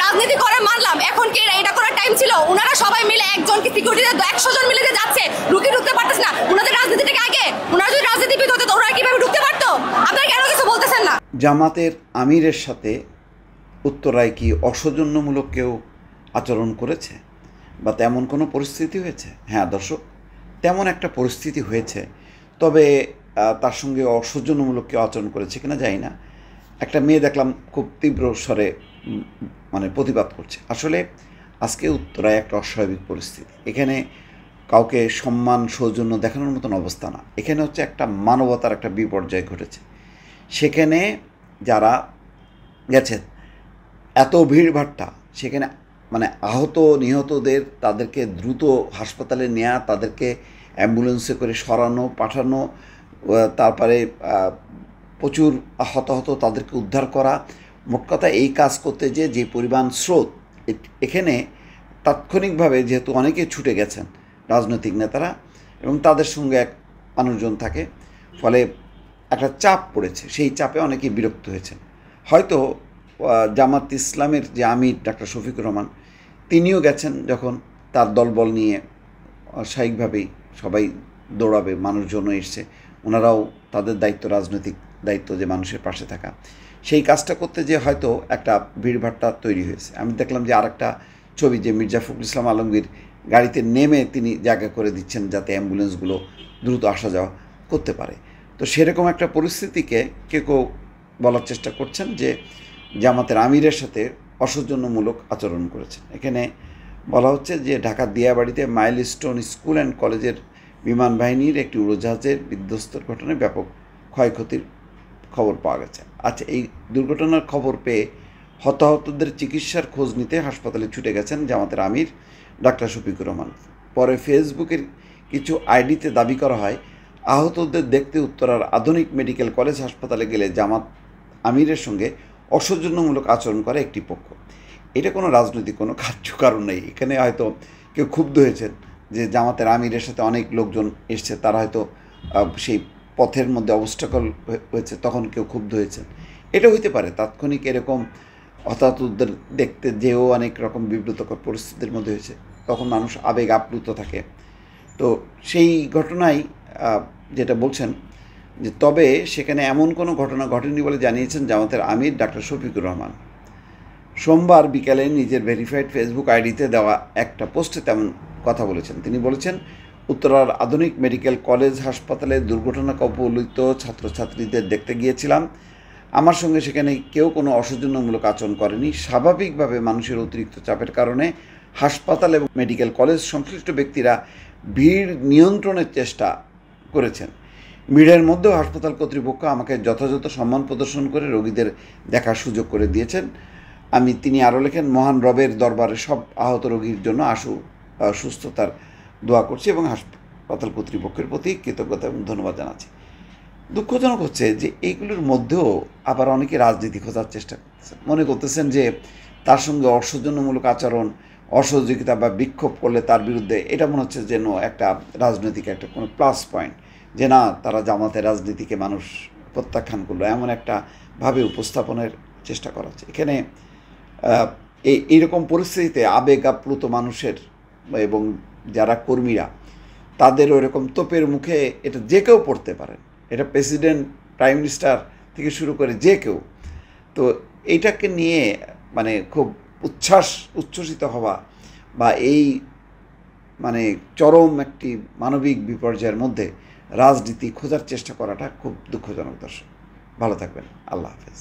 রাজনীতি করে মানলাম, এখন কি এটা করার টাইম ছিল? ওনারা সবাই মিলে একজনকে সিকিউরিটিতে 100 জন মিলে যাচ্ছে, ঢুকতে পারতেছ না। ওনাদের রাজনীতিটাকে আগে, ওনারা যদি রাজনীতিবিদ হতো ওনারা কিভাবে ঢুকতে পারতো? আপনারা কেন কিছু বলতেছেন না? জামাতের আমিরের সাথে উত্তরায় কি অসৌজন্যমূলক কেউ আচরণ করেছে বা তেমন কোনো পরিস্থিতি হয়েছে? হ্যাঁ দর্শক, তেমন একটা পরিস্থিতি হয়েছে, তবে তার সঙ্গে অসৌজন্যমূলক কেউ আচরণ করেছে কিনা জানি না। একটা মেয়ে দেখলাম খুব তীব্র স্বরে মানে প্রতিবাদ করছে। আসলে আজকে উত্তরায় একটা অস্বাভাবিক পরিস্থিতি। এখানে কাউকে সম্মান সৌজন্য দেখানোর মতন অবস্থা না, এখানে হচ্ছে একটা মানবতার একটা বিপর্যয় ঘটেছে। সেখানে যারা গেছেন এত ভিড়ভাট্টা, সেখানে মানে আহত নিহতদের তাদেরকে দ্রুত হাসপাতালে নেওয়া, তাদেরকে অ্যাম্বুলেন্সে করে সরানো পাঠানো, তারপরে প্রচুর হতাহত তাদেরকে উদ্ধার করা, মোট কথা এই কাজ করতে যে পরিমাণ স্রোত, এখানে তাৎক্ষণিকভাবে যেহেতু অনেকে ছুটে গেছেন রাজনৈতিক নেতারা এবং তাদের সঙ্গে এক মানুষজন থাকে, ফলে একটা চাপ পড়েছে। সেই চাপে অনেকে বিরক্ত হয়েছেন। হয়তো জামাত ইসলামের যে আমির ডাক্তার শফিকুর রহমান, তিনিও গেছেন যখন তার দলবল নিয়ে, স্বাভাবিকভাবেই সবাই দৌড়াবে, মানুষজনও এসছে, ওনারাও তাদের দায়িত্ব, রাজনৈতিক দায়িত্ব যে মানুষের পাশে থাকা, সেই কাজটা করতে যে হয়তো একটা ভিড়ভাট্টা তৈরি হয়েছে। আমি দেখলাম যে আরেকটা ছবি, যে মির্জা ফখরুল ইসলাম আলমগীর গাড়িতে নেমে তিনি জায়গা করে দিচ্ছেন যাতে অ্যাম্বুলেন্সগুলো দ্রুত আসা যাওয়া করতে পারে। তো সেরকম একটা পরিস্থিতিকে কেউ বলার চেষ্টা করছেন যে জামাতের আমিরের সাথে অসৌজন্যমূলক আচরণ করেছেন। এখানে বলা হচ্ছে যে ঢাকার দিয়াবাড়িতে মাইলস্টোন স্কুল অ্যান্ড কলেজের বিমান বাহিনীর একটি উড়োজাহাজের বিধ্বস্তের ঘটনায় ব্যাপক ক্ষয়ক্ষতির খবর পাওয়া গেছে। আচ্ছা, এই দুর্ঘটনার খবর পেয়ে হতাহতদের চিকিৎসার খোঁজ নিতে হাসপাতালে ছুটে গেছেন জামাতের আমির ডাক্তার শফিকুর রহমান। পরে ফেসবুকের কিছু আইডিতে দাবি করা হয় আহতদের দেখতে উত্তরার আধুনিক মেডিকেল কলেজ হাসপাতালে গেলে জামাত আমিরের সঙ্গে অসৌজন্যমূলক আচরণ করে একটি পক্ষ। এটা কোনো রাজনৈতিক কোনো কার্যকারণ নেই। এখানে হয়তো কেউ ক্ষুব্ধ হয়েছেন যে জামাতের আমিরের সাথে অনেক লোকজন এসছে, তারা হয়তো সেই পথের মধ্যে অবস্টাকল হয়েছে, তখন কেউ ক্ষুব্ধ হয়েছেন। এটা হইতে পারে। তাৎক্ষণিক এরকম হতাহতদের দেখতে যেও অনেক রকম বিব্রতকর পরিস্থিতির মধ্যে হয়েছে, তখন মানুষ আবেগ আপ্লুত থাকে। তো সেই ঘটনায় যেটা বলছেন যে তবে সেখানে এমন কোনো ঘটনা ঘটেনি বলে জানিয়েছেন জামাতের আমির ডাক্তার শফিকুর রহমান। সোমবার বিকালে নিজের ভেরিফাইড ফেসবুক আইডিতে দেওয়া একটা পোস্টে তেমন কথা বলেছেন। তিনি বলেছেন, উত্তরার আধুনিক মেডিকেল কলেজ হাসপাতালে দুর্ঘটনা কবলিত ছাত্রছাত্রীদের দেখতে গিয়েছিলাম। আমার সঙ্গে সেখানে কেউ কোনো অসৌজন্যমূলক আচরণ করেনি। স্বাভাবিকভাবে মানুষের অতিরিক্ত চাপের কারণে হাসপাতাল এবং মেডিকেল কলেজ সংশ্লিষ্ট ব্যক্তিরা ভিড় নিয়ন্ত্রণের চেষ্টা করেছেন। ভিড়ের মধ্যেও হাসপাতাল কর্তৃপক্ষ আমাকে যথাযথ সম্মান প্রদর্শন করে রোগীদের দেখার সুযোগ করে দিয়েছেন। তিনি আরও লেখেন, মহান রবের দরবারে সব আহত রোগীর জন্য সুস্থতার দোয়া করছি এবং হাসপাতাল কর্তৃপক্ষের প্রতি কৃতজ্ঞতা এবং ধন্যবাদ জানাচ্ছি। দুঃখজনক হচ্ছে যে এইগুলোর মধ্যেও আবার অনেকে রাজনীতি খোঁজার চেষ্টা করতেছেন, মনে করতেছেন যে তার সঙ্গে অসৌজন্যমূলক আচরণ, অসহযোগিতা বা বিক্ষোভ করলে তার বিরুদ্ধে এটা মনে হচ্ছে যেন একটা রাজনৈতিক একটা কোনো প্লাস পয়েন্ট, যে না, তারা জামাতের রাজনীতিকে মানুষ প্রত্যাখ্যান করলো, এমন একটা ভাবে উপস্থাপনের চেষ্টা করা হচ্ছে। এখানে এইরকম পরিস্থিতিতে আবেগ আপ্লুত মানুষের এবং যারা কর্মীরা, তাদের ওইরকম তোপের মুখে এটা যে কেউ পড়তে পারেন, এটা প্রেসিডেন্ট, প্রাইম মিনিস্টার থেকে শুরু করে যে কেউ। তো এইটাকে নিয়ে মানে খুব উচ্ছ্বসিত হওয়া বা এই মানে চরম একটি মানবিক বিপর্যয়ের মধ্যে রাজনীতি খোঁজার চেষ্টা করাটা খুব দুঃখজনক। দর্শক, ভালো থাকবেন। আল্লাহ হাফেজ।